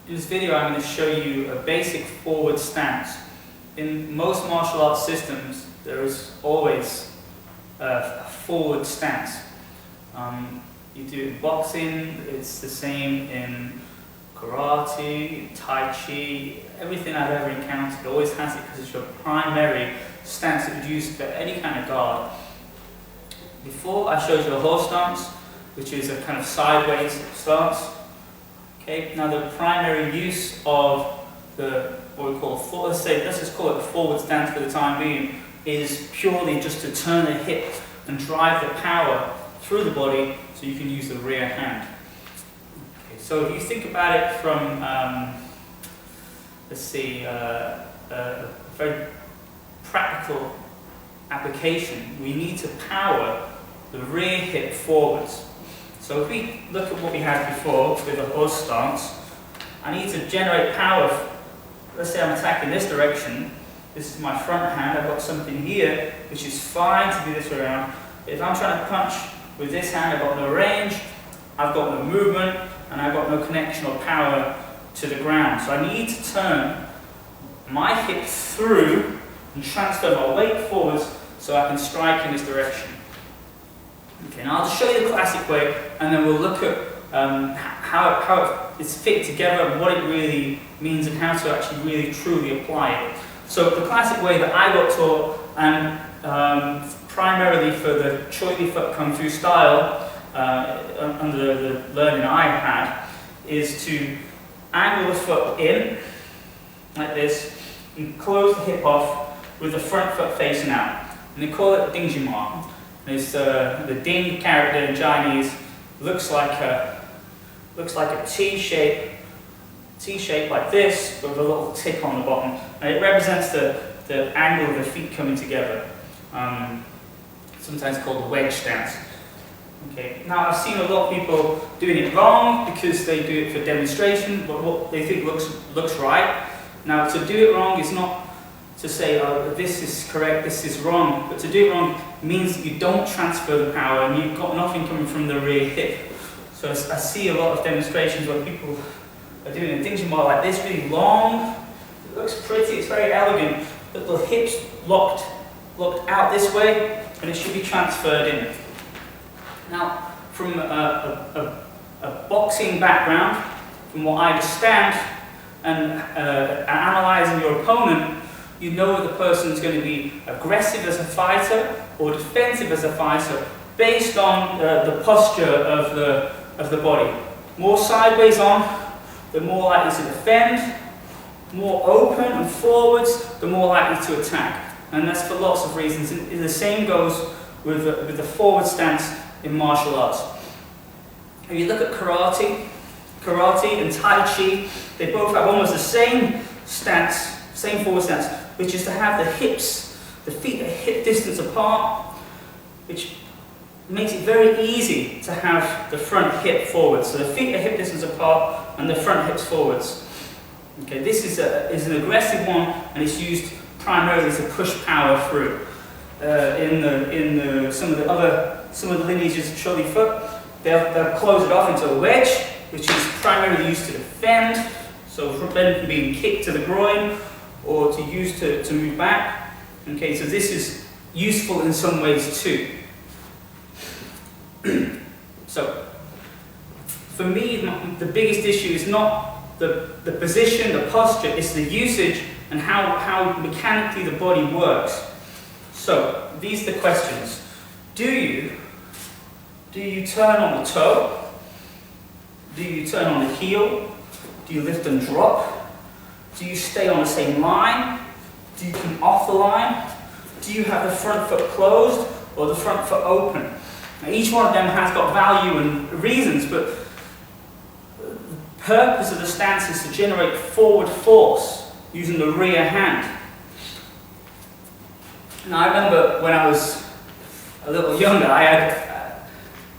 In this video I'm going to show you a basic forward stance. In most martial arts systems there is always a forward stance. You do it in boxing, it's the same in karate, tai chi, everything I've ever encountered always has it because it's your primary stance that you use for any kind of guard. Before I showed you a horse stance, which is a kind of sideways stance. Okay, now the primary use of what we call let's just call it a forward stance for the time being, is purely just to turn the hip and drive the power through the body so you can use the rear hand. Okay, so if you think about it from, let's see, a very practical application, we need to power the rear hip forwards. So if we look at what we had before with a horse stance, I need to generate power. Let's say I'm attacking this direction. This is my front hand. I've got something here, which is fine to do this way around. If I'm trying to punch with this hand, I've got no range, I've got no movement, and I've got no connection or power to the ground. So I need to turn my hip through and transfer my weight forwards so I can strike in this direction. Okay, now I'll just show you the classic way, and then we'll look at how it's fit together and what it really means and how to actually really truly apply it. So the classic way that I got taught, and primarily for the Choy Li Fut Kung Fu style, under the learning I had, is to angle the foot in, like this, and close the hip off with the front foot facing out. And they call it Ding Jima. It's the Ding character in Chinese looks like a T-shape like this with a little tick on the bottom, and it represents the angle of the feet coming together. Sometimes called the wedge stance. Okay. Now I've seen a lot of people doing it wrong because they do it for demonstration, but what they think looks right. Now to do it wrong is not to say, oh, this is correct, this is wrong, but to do it wrong means that you don't transfer the power and you've got nothing coming from the rear hip. So I see a lot of demonstrations where people are doing a Ding Jima like this, really long. It looks pretty, it's very elegant, but the hips locked out this way, and it should be transferred in. Now, from a boxing background, from what I understand, and analysing your opponent, you know that the person is going to be aggressive as a fighter or defensive as a fighter based on the posture of the body. More sideways on, the more likely to defend. More open and forwards, the more likely to attack. And that's for lots of reasons. And the same goes with the forward stance in martial arts. If you look at karate and tai chi, they both have almost the same stance, same forward stance, which is to have the hips, the feet at hip distance apart, which makes it very easy to have the front hip forward. So the feet are hip distance apart and the front hips forwards. Okay, this is an aggressive one, and it's used primarily to push power through. Some of the lineages of Choy Li Fut, they'll close it off into a wedge, which is primarily used to defend, so prevent from being kicked to the groin or to use to move back. Okay, so this is useful in some ways too. So, for me, the biggest issue is not the position, the posture, it's the usage and how mechanically the body works. So, these are the questions. Do you turn on the toe? Do you turn on the heel? Do you lift and drop? Do you stay on the same line? Do you come off the line? Do you have the front foot closed or the front foot open? Now, each one of them has got value and reasons, but the purpose of the stance is to generate forward force using the rear hand. Now, I remember when I was a little younger, I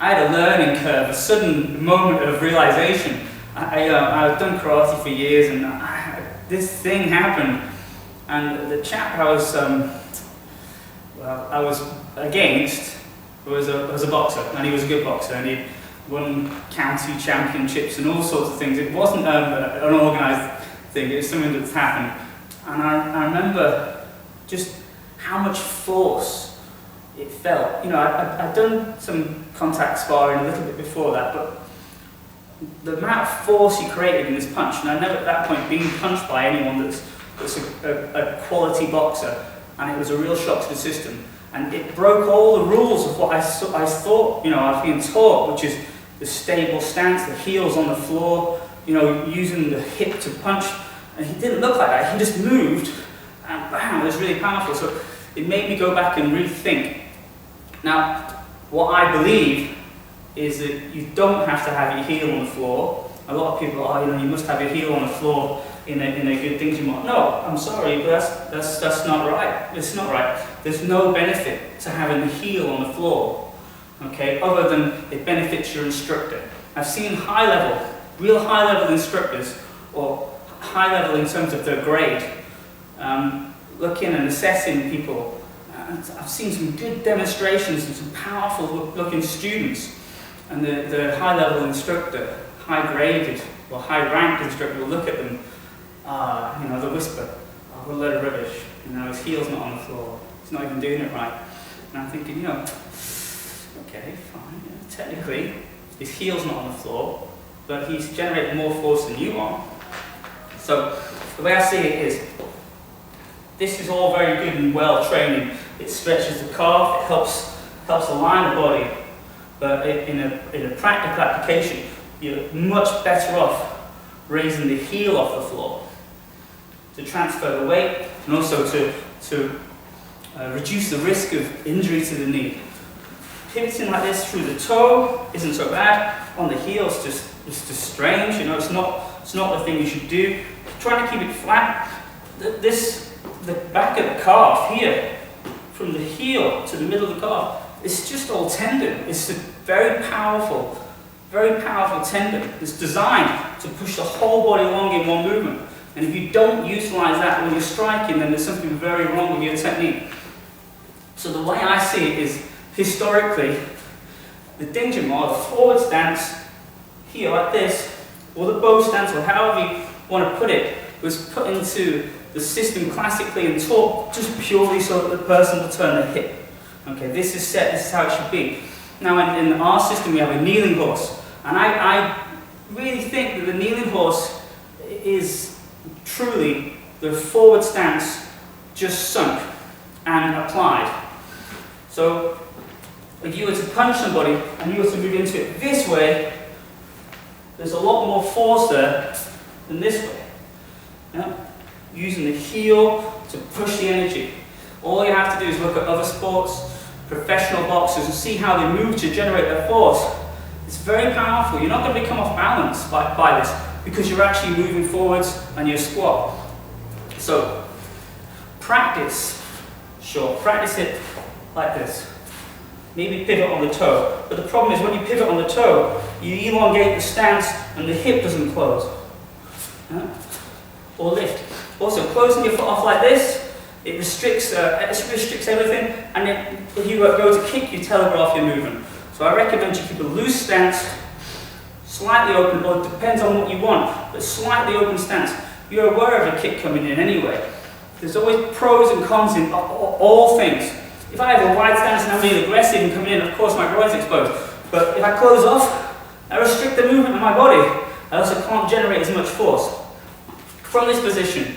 had a learning curve, a sudden moment of realization. I've done karate for years, and this thing happened. And the chap I was against was a boxer, and he was a good boxer, and won county championships and all sorts of things. It wasn't an organised thing, it was something that's happened. And I remember just how much force it felt. You know, I'd done some contact sparring a little bit before that, but the amount of force he created in this punch, and I'd never at that point been punched by anyone that's a quality boxer, and it was a real shock to the system. And it broke all the rules of what I thought, you know, I was being taught, which is the stable stance, the heels on the floor, you know, using the hip to punch. And he didn't look like that, he just moved, and bam, it was really powerful. So it made me go back and rethink. Now, what I believe is that you don't have to have your heel on the floor. A lot of people are, you know, you must have your heel on the floor in a good thing tomorrow. No, I'm sorry, but that's not right. It's not right. There's no benefit to having the heel on the floor, okay, other than it benefits your instructor. I've seen real high-level instructors, or high-level in terms of their grade, looking and assessing people. I've seen some good demonstrations and some powerful-looking students, and the high-level instructor, high-graded or high-ranked instructor will look at them. You know, they'll whisper, "Oh, what a load of rubbish. You know, his heel's not on the floor. He's not even doing it right." And I'm thinking, you know, okay, fine. Yeah, technically, his heel's not on the floor, but he's generating more force than you are. So the way I see it is, this is all very good and well training. It stretches the calf. It helps align the body. But in a practical application, you're much better off raising the heel off the floor to transfer the weight, and also to reduce the risk of injury to the knee. Pivoting like this through the toe isn't so bad. On the heel, it's just strange. You know, it's not the thing you should do. Trying to keep it flat. The back of the calf here, from the heel to the middle of the calf, it's just all tendon. It's a very powerful tendon. It's designed to push the whole body along in one movement. And if you don't utilize that when you're striking, then there's something very wrong with your technique. So the way I see it is, historically, the Dingjinma, the forward stance, here like this, or the bow stance, or however you want to put it, was put into the system classically and taught just purely so that the person will turn their hip. Okay, this is set, this is how it should be. Now in our system we have a kneeling horse, and I really think that the kneeling horse is truly the forward stance just sunk and applied. So if you were to punch somebody and you were to move into it this way, there's a lot more force there than this way. Yeah? Using the heel to push the energy. All you have to do is look at other sports, professional boxers, and see how they move to generate their force. It's very powerful. You're not going to become off balance by this, because you're actually moving forwards and you squat. So practice, sure, practice it like this. Maybe pivot on the toe. But the problem is when you pivot on the toe, you elongate the stance and the hip doesn't close. Yeah? Or lift. Also, closing your foot off like this, it restricts everything, and if you go to kick, you telegraph your movement. So I recommend you keep a loose stance, slightly open, or it depends on what you want, but slightly open stance. You're aware of a kick coming in anyway. There's always pros and cons in all things. If I have a wide stance and I'm being aggressive and coming in, of course my groin's exposed. But if I close off, I restrict the movement of my body. I also can't generate as much force. From this position,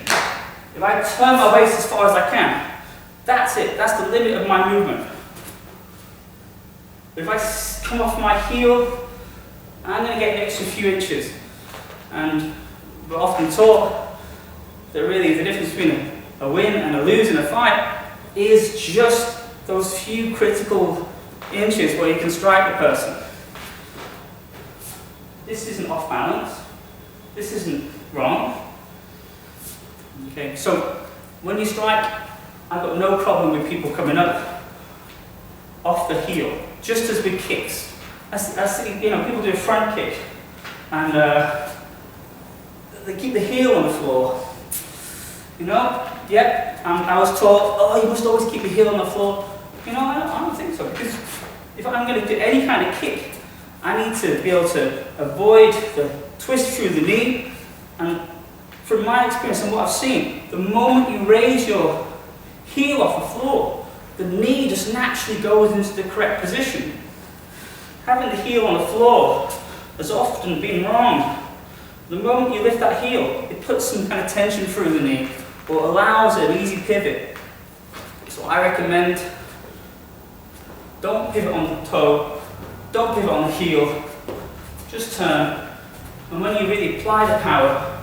if I turn my waist as far as I can, that's it. That's the limit of my movement. But if I come off my heel, I'm going to get an extra few inches. And we're often taught that really the difference between a win and a lose in a fight is just those few critical inches where you can strike the person. This isn't off balance. This isn't wrong. Okay, so when you strike, I've got no problem with people coming up off the heel, just as with kicks. I see, you know, people do a front kick, and they keep the heel on the floor. You know, yep, I was taught, oh, you must always keep your heel on the floor. You know, I don't think so, because if I'm going to do any kind of kick, I need to be able to avoid the twist through the knee. And from my experience and what I've seen, the moment you raise your heel off the floor, the knee just naturally goes into the correct position. Having the heel on the floor has often been wrong. The moment you lift that heel, it puts some kind of tension through the knee, or allows an easy pivot. So I recommend, don't pivot on the toe, don't pivot on the heel, just turn. And when you really apply the power,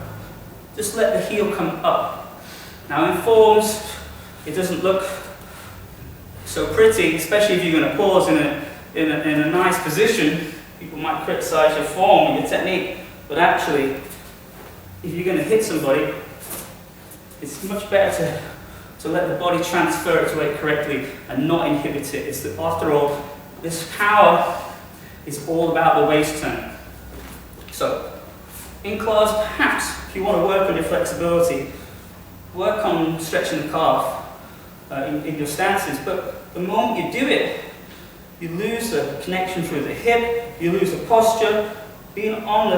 just let the heel come up. Now in forms, it doesn't look so pretty, especially if you're going to pause in a nice position. People might criticize your form and your technique, but actually, if you're going to hit somebody, it's much better to let the body transfer its weight correctly and not inhibit it. It's that, after all, this power is all about the waist turn. So, in class, perhaps, if you want to work on your flexibility, work on stretching the calf in your stances, but the moment you do it, you lose the connection through the hip, you lose the posture. Being on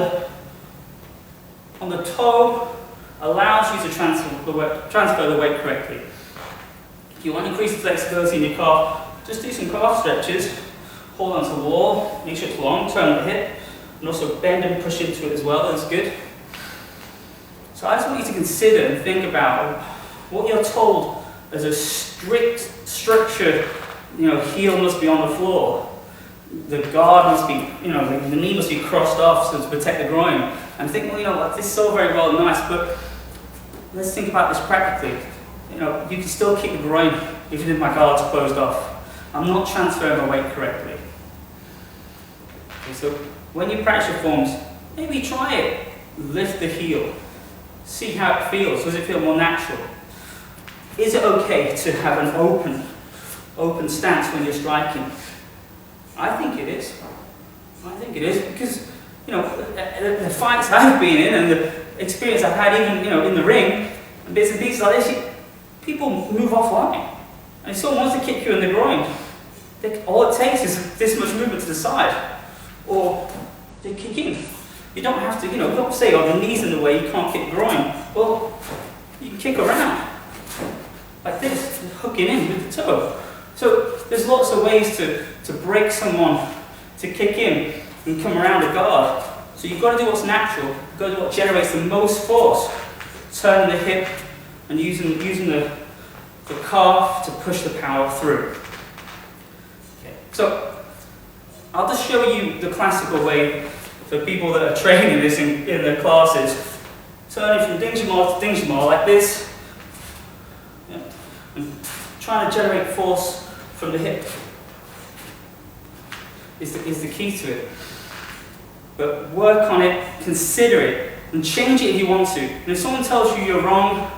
the toe allows you to transfer the weight correctly. If you want to increase the flexibility in your calf, just do some calf stretches, hold onto the wall, make sure it's long, turn the hip, and also bend and push into it as well, that's good. So I just want you to consider and think about what you're told as a strict, structured, heel must be on the floor. The guard must be, the knee must be crossed off so to protect the groin. And think, well, this is all very well and nice, but let's think about this practically. You can still keep the groin even if my guard's closed off. I'm not transferring my weight correctly. Okay, so when you practice your forms, maybe try it. Lift the heel. See how it feels. Does it feel more natural? Is it okay to have an open stance when you're striking? I think it is. Because, the fights I've been in and the experience I've had even, in the ring, and bits and pieces like this, people move offline. And if someone wants to kick you in the groin, all it takes is this much movement to the side, or they kick in. You don't have to, don't say, the knee's in the way, you can't kick the groin. Well, you can kick around, like this, hooking in with the toe. So there's lots of ways to break someone, to kick in and come around a guard. So you've got to do what's natural, you've got to do what generates the most force. Turning the hip and using the calf to push the power through. Okay. So I'll just show you the classical way for people that are training this in their classes. Turning from Dingjamal to Dingjamal like this. Yeah. And trying to generate force from the hip is the key to it. But work on it, consider it, and change it if you want to. And if someone tells you you're wrong,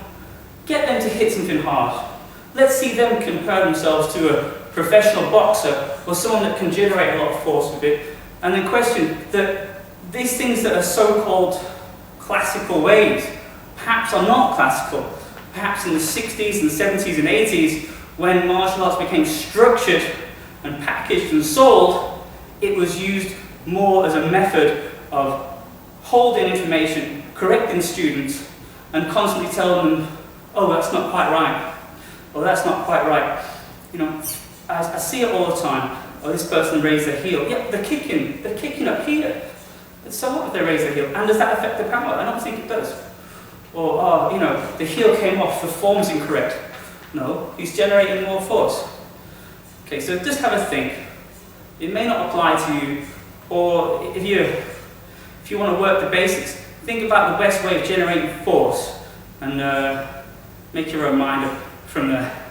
get them to hit something hard. Let's see them compare themselves to a professional boxer or someone that can generate a lot of force with it. And then question that these things that are so-called classical ways perhaps are not classical. Perhaps in the 60s and 70s and 80s, when martial arts became structured and packaged and sold, it was used more as a method of holding information, correcting students, and constantly telling them, oh, that's not quite right, or that's not quite right. I see it all the time. Oh, this person raised their heel. Yeah, they're kicking up here. So what if they raise their heel? And does that affect the power? I don't think it does. Or, the heel came off, the form's incorrect. No, he's generating more force. Okay, so just have a think. It may not apply to you, or if you want to work the basics, think about the best way of generating force, and make your own mind up from there.